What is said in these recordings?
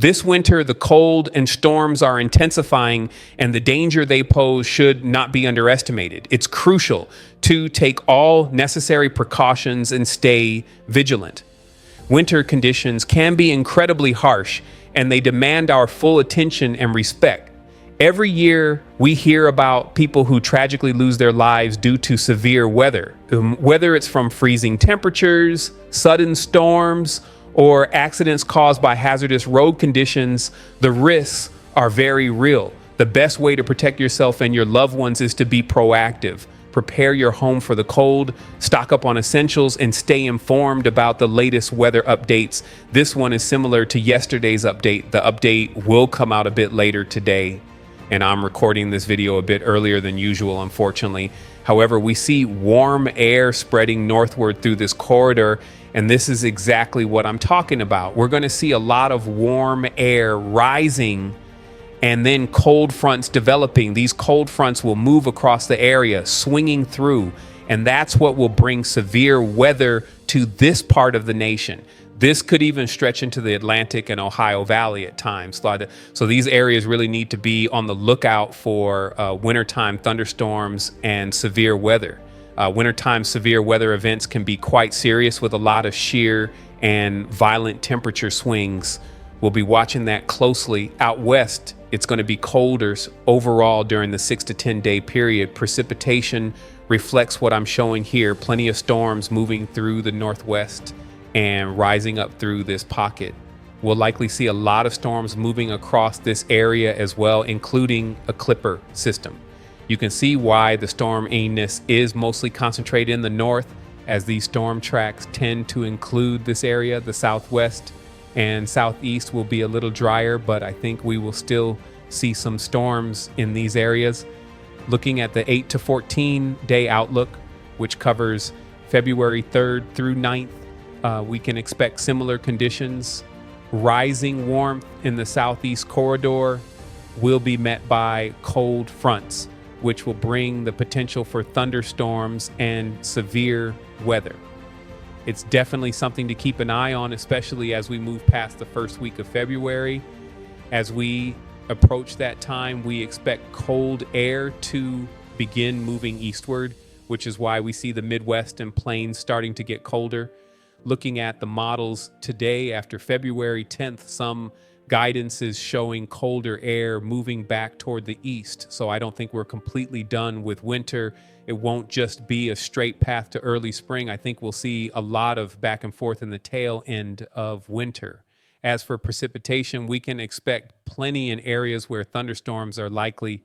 This winter, the cold and storms are intensifying, and the danger they pose should not be underestimated. It's crucial to take all necessary precautions and stay vigilant. Winter conditions can be incredibly harsh, and they demand our full attention and respect. Every year, we hear about people who tragically lose their lives due to severe weather, whether it's from freezing temperatures, sudden storms, or accidents caused by hazardous road conditions. The risks are very real. The best way to protect yourself and your loved ones is to be proactive. Prepare your home for the cold, stock up on essentials, and stay informed about the latest weather updates. This one is similar to yesterday's update. The update will come out a bit later today, and I'm recording this video a bit earlier than usual, unfortunately. However, we see warm air spreading northward through this corridor, and this is exactly what I'm talking about. We're going to see a lot of warm air rising and then cold fronts developing. These cold fronts will move across the area, swinging through, and that's what will bring severe weather to this part of the nation. This could even stretch into the Atlantic and Ohio Valley at times. So these areas really need to be on the lookout for wintertime thunderstorms and severe weather. Wintertime severe weather events can be quite serious with a lot of sheer and violent temperature swings. We'll be watching that closely. Out west, it's going to be colder overall during the 6 to 10 day period. Precipitation reflects what I'm showing here. Plenty of storms moving through the northwest and rising up through this pocket. We'll likely see a lot of storms moving across this area as well, including a Clipper system. You can see why the storminess is mostly concentrated in the north, as these storm tracks tend to include this area. The southwest and southeast will be a little drier, but I think we will still see some storms in these areas. Looking at the 8 to 14 day outlook, which covers February 3rd through 9th, we can expect similar conditions. Rising warmth in the southeast corridor will be met by cold fronts, which will bring the potential for thunderstorms and severe weather. It's definitely something to keep an eye on, especially as we move past the first week of February. As we approach that time, we expect cold air to begin moving eastward, which is why we see the Midwest and plains starting to get colder. Looking at the models today after February 10th, some guidance is showing colder air moving back toward the east. So I don't think we're completely done with winter. It won't just be a straight path to early spring. I think we'll see a lot of back and forth in the tail end of winter. As for precipitation, we can expect plenty in areas where thunderstorms are likely.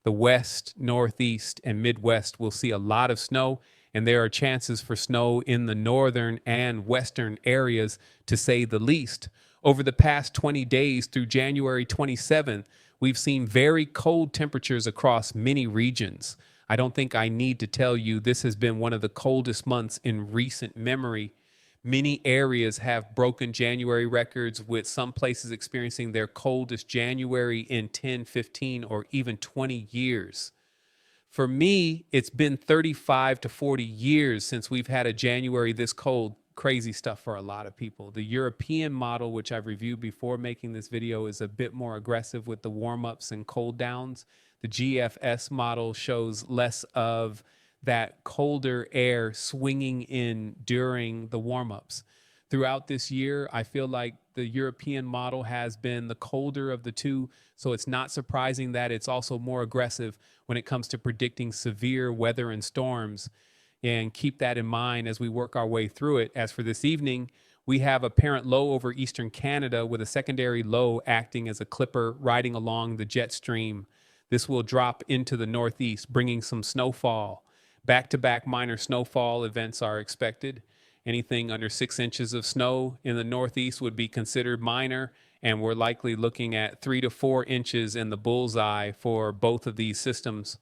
The west, northeast, and midwest will see a lot of snow, and there are chances for snow in the northern and western areas, to say the least. Over the past 20 days through January 27th, we've seen very cold temperatures across many regions. I don't think I need to tell you this has been one of the coldest months in recent memory. Many areas have broken January records, with some places experiencing their coldest January in 10, 15, or even 20 years. For me, it's been 35 to 40 years since we've had a January this cold. Crazy stuff for a lot of people. The European model, which I've reviewed before making this video, is a bit more aggressive with the warm-ups and cold downs. The GFS model shows less of that colder air swinging in during the warm-ups. Throughout this year, I feel like the European model has been the colder of the two, so it's not surprising that it's also more aggressive when it comes to predicting severe weather and storms. And keep that in mind as we work our way through it. As for this evening, we have a parent low over eastern Canada with a secondary low acting as a clipper riding along the jet stream. This will drop into the northeast, bringing some snowfall. Back-to-back minor snowfall events are expected. Anything under 6 inches of snow in the northeast would be considered minor, and we're likely looking at 3 to 4 inches in the bullseye for both of these systems.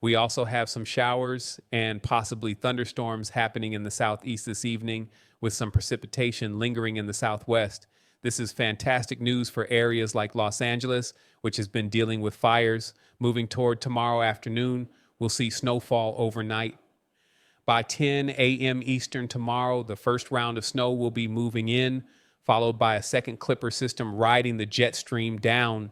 We also have some showers and possibly thunderstorms happening in the southeast this evening, with some precipitation lingering in the southwest. This is fantastic news for areas like Los Angeles, which has been dealing with fires. Moving toward tomorrow afternoon, we'll see snowfall overnight. By 10 a.m. Eastern tomorrow, the first round of snow will be moving in, followed by a second clipper system riding the jet stream down.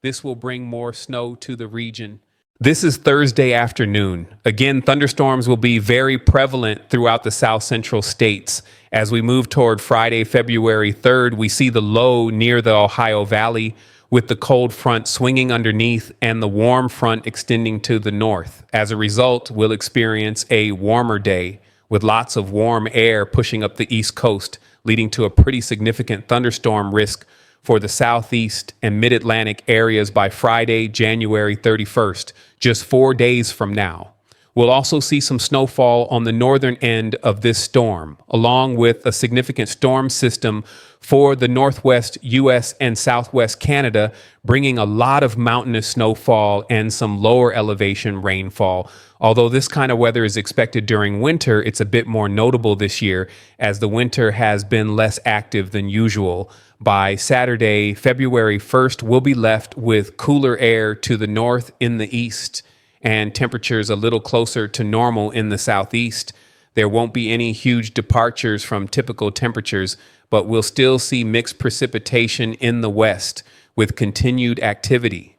This will bring more snow to the region. This is Thursday afternoon. Again, thunderstorms will be very prevalent throughout the south central states. As we move toward Friday, February 3rd, we see the low near the Ohio Valley with the cold front swinging underneath and the warm front extending to the north. As a result, we'll experience a warmer day with lots of warm air pushing up the east coast, leading to a pretty significant thunderstorm risk for the southeast and mid-Atlantic areas by Friday, January 31st, just 4 days from now. We'll also see some snowfall on the northern end of this storm, along with a significant storm system for the northwest U.S. and southwest Canada, bringing a lot of mountainous snowfall and some lower elevation rainfall. Although this kind of weather is expected during winter, it's a bit more notable this year as the winter has been less active than usual. By Saturday, February 1st, we'll be left with cooler air to the north in the east and temperatures a little closer to normal in the southeast. There won't be any huge departures from typical temperatures, but we'll still see mixed precipitation in the west with continued activity.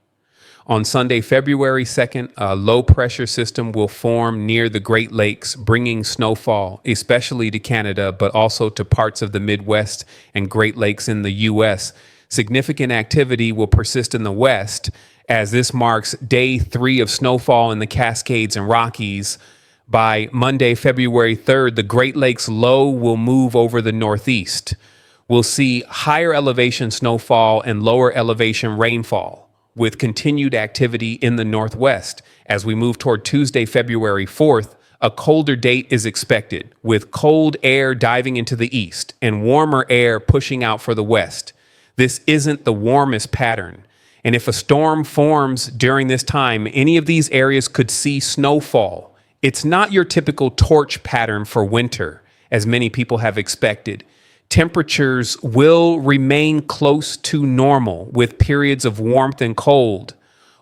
On Sunday, February 2nd, a low pressure system will form near the Great Lakes, bringing snowfall, especially to Canada, but also to parts of the Midwest and Great Lakes in the U.S. Significant activity will persist in the west as this marks day 3 of snowfall in the Cascades and Rockies. By Monday, February 3rd, the Great Lakes low will move over the northeast. We'll see higher elevation snowfall and lower elevation rainfall, with continued activity in the northwest. As we move toward Tuesday, February 4th, a colder date is expected, with cold air diving into the east and warmer air pushing out for the west. This isn't the warmest pattern, and if a storm forms during this time, any of these areas could see snowfall. It's not your typical torch pattern for winter, as many people have expected. Temperatures will remain close to normal with periods of warmth and cold.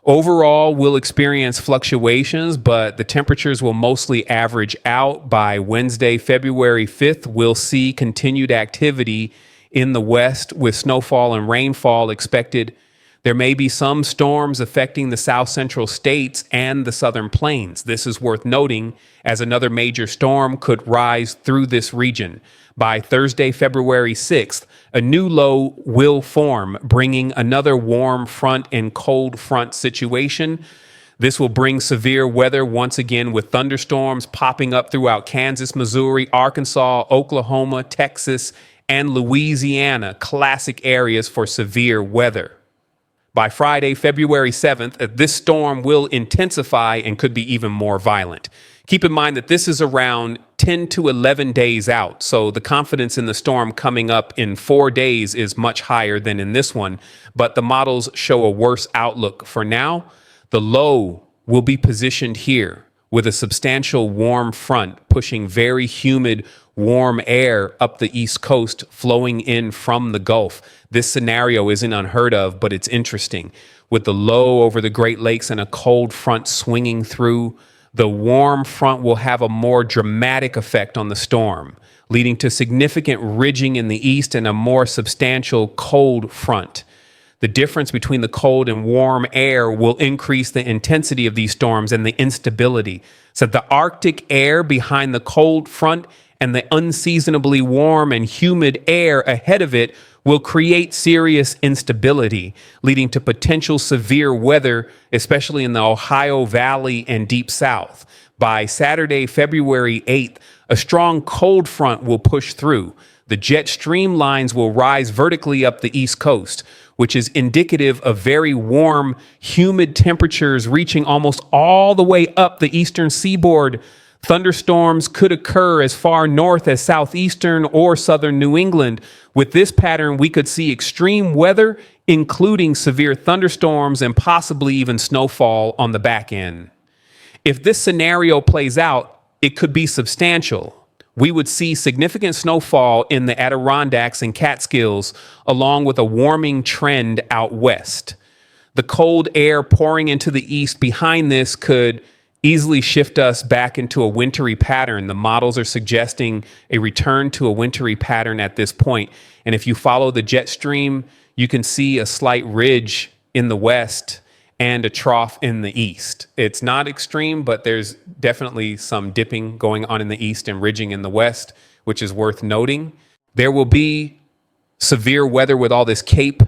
Overall, we'll experience fluctuations, but the temperatures will mostly average out. By Wednesday, February 5th, we'll see continued activity in the west with snowfall and rainfall expected. There may be some storms affecting the south central states and the southern plains. This is worth noting as another major storm could rise through this region. By Thursday, February 6th, a new low will form, bringing another warm front and cold front situation. This will bring severe weather once again with thunderstorms popping up throughout Kansas, Missouri, Arkansas, Oklahoma, Texas, and Louisiana, classic areas for severe weather. By Friday, February 7th, this storm will intensify and could be even more violent. Keep in mind that this is around 10 to 11 days out, so the confidence in the storm coming up in 4 days is much higher than in this one, but the models show a worse outlook. For now, the low will be positioned here with a substantial warm front pushing very humid, warm air up the east coast flowing in from the Gulf. This scenario isn't unheard of, but it's interesting. With the low over the Great Lakes and a cold front swinging through, the warm front will have a more dramatic effect on the storm, leading to significant ridging in the east and a more substantial cold front. The difference between the cold and warm air will increase the intensity of these storms and the instability. So the Arctic air behind the cold front and the unseasonably warm and humid air ahead of it will create serious instability, leading to potential severe weather, especially in the Ohio Valley and Deep South. By Saturday, February 8th, a strong cold front will push through. The jet stream lines will rise vertically up the East Coast, which is indicative of very warm, humid temperatures reaching almost all the way up the eastern seaboard. Thunderstorms could occur as far north as southeastern or southern New England. With this pattern, we could see extreme weather, including severe thunderstorms and possibly even snowfall on the back end. If this scenario plays out, it could be substantial. We would see significant snowfall in the Adirondacks and Catskills, along with a warming trend out west. The cold air pouring into the east behind this could easily shift us back into a wintry pattern. The models are suggesting a return to a wintry pattern at this point. And if you follow the jet stream, you can see a slight ridge in the west and a trough in the east. It's not extreme, but there's definitely some dipping going on in the east and ridging in the west, which is worth noting. There will be severe weather with all this cape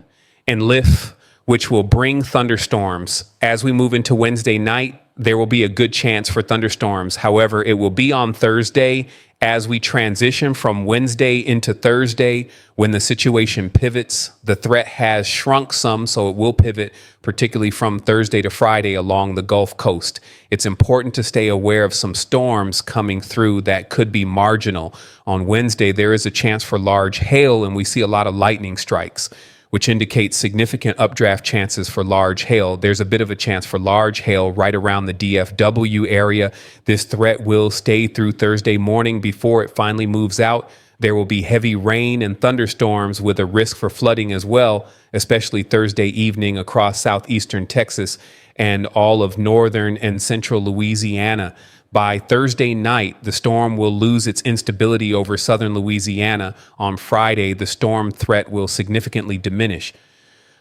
and lift, which will bring thunderstorms. As we move into Wednesday night, there will be a good chance for thunderstorms. However, it will be on Thursday as we transition from Wednesday into Thursday. When the situation pivots, the threat has shrunk some, so it will pivot, particularly from Thursday to Friday along the Gulf Coast. It's important to stay aware of some storms coming through that could be marginal. On Wednesday, there is a chance for large hail, and we see a lot of lightning strikes, which indicates significant updraft chances for large hail. There's a bit of a chance for large hail right around the DFW area. This threat will stay through Thursday morning before it finally moves out. There will be heavy rain and thunderstorms with a risk for flooding as well, especially Thursday evening across southeastern Texas and all of northern and central Louisiana. By Thursday night, the storm will lose its instability over southern Louisiana. On Friday, the storm threat will significantly diminish.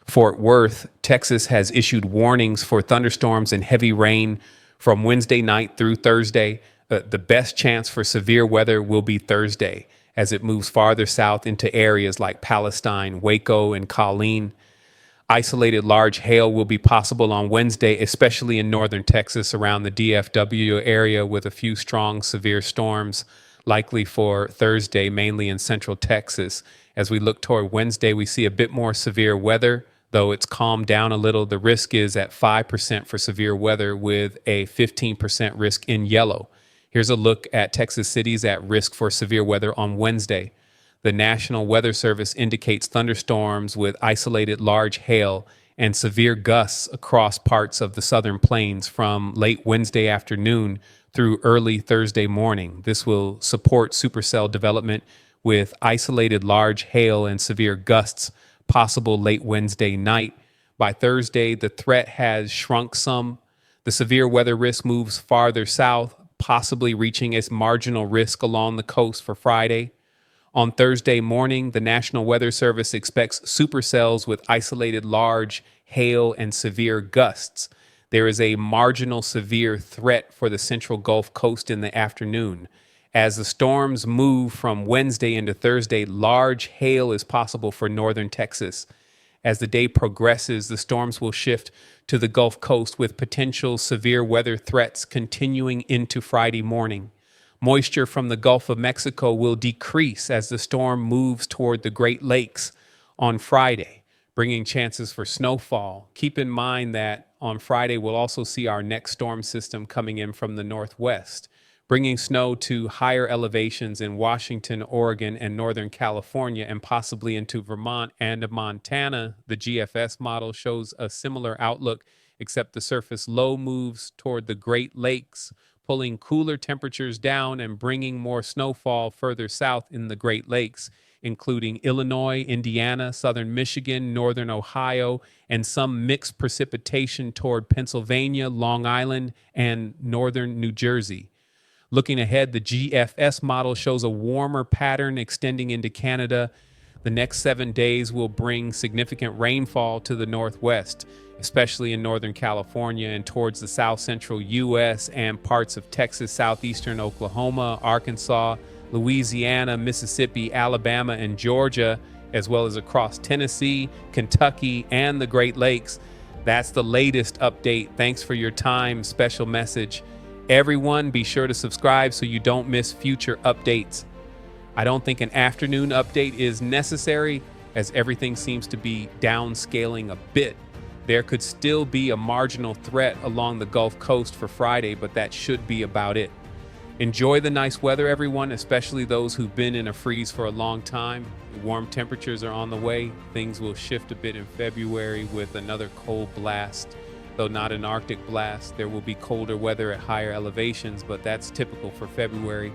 Fort Worth, Texas has issued warnings for thunderstorms and heavy rain from Wednesday night through Thursday. The best chance for severe weather will be Thursday as it moves farther south into areas like Palestine, Waco, and Colleen. Isolated large hail will be possible on Wednesday, especially in northern Texas around the DFW area, with a few strong severe storms likely for Thursday, mainly in central Texas. As we look toward Wednesday, we see a bit more severe weather, though it's calmed down a little. The risk is at 5% for severe weather with a 15% risk in yellow. Here's a look at Texas cities at risk for severe weather on Wednesday. The National Weather Service indicates thunderstorms with isolated large hail and severe gusts across parts of the southern plains from late Wednesday afternoon through early Thursday morning. This will support supercell development with isolated large hail and severe gusts possible late Wednesday night. By Thursday, the threat has shrunk some. The severe weather risk moves farther south, possibly reaching its marginal risk along the coast for Friday. On Thursday morning, the National Weather Service expects supercells with isolated large hail and severe gusts. There is a marginal severe threat for the central Gulf Coast in the afternoon. As the storms move from Wednesday into Thursday, large hail is possible for northern Texas. As the day progresses, the storms will shift to the Gulf Coast with potential severe weather threats continuing into Friday morning. Moisture from the Gulf of Mexico will decrease as the storm moves toward the Great Lakes on Friday, bringing chances for snowfall. Keep in mind that on Friday, we'll also see our next storm system coming in from the northwest, bringing snow to higher elevations in Washington, Oregon, and Northern California, and possibly into Vermont and Montana. The GFS model shows a similar outlook, except the surface low moves toward the Great Lakes, pulling cooler temperatures down and bringing more snowfall further south in the Great Lakes, including Illinois, Indiana, southern Michigan, northern Ohio, and some mixed precipitation toward Pennsylvania, Long Island, and northern New Jersey. Looking ahead, the GFS model shows a warmer pattern extending into Canada. The next 7 days will bring significant rainfall to the northwest, especially in Northern California and towards the south central U.S. and parts of Texas, southeastern Oklahoma, Arkansas, Louisiana, Mississippi, Alabama, and Georgia, as well as across Tennessee, Kentucky, and the Great Lakes. That's the latest update. Thanks for your time. Special message. Everyone, be sure to subscribe so you don't miss future updates. I don't think an afternoon update is necessary, as everything seems to be downscaling a bit. There could still be a marginal threat along the Gulf Coast for Friday, but that should be about it. Enjoy the nice weather, everyone, especially those who've been in a freeze for a long time. Warm temperatures are on the way. Things will shift a bit in February with another cold blast. Though not an Arctic blast, there will be colder weather at higher elevations, but that's typical for February.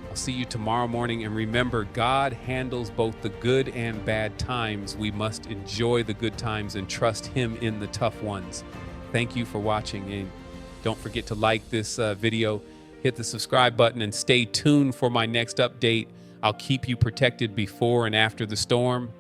I'll see you tomorrow morning, and remember, God handles both the good and bad times. We must enjoy the good times and trust Him in the tough ones. Thank you for watching, and Don't forget to like this video, hit the subscribe button, and stay tuned for my next update. I'll keep you protected before and after the storm.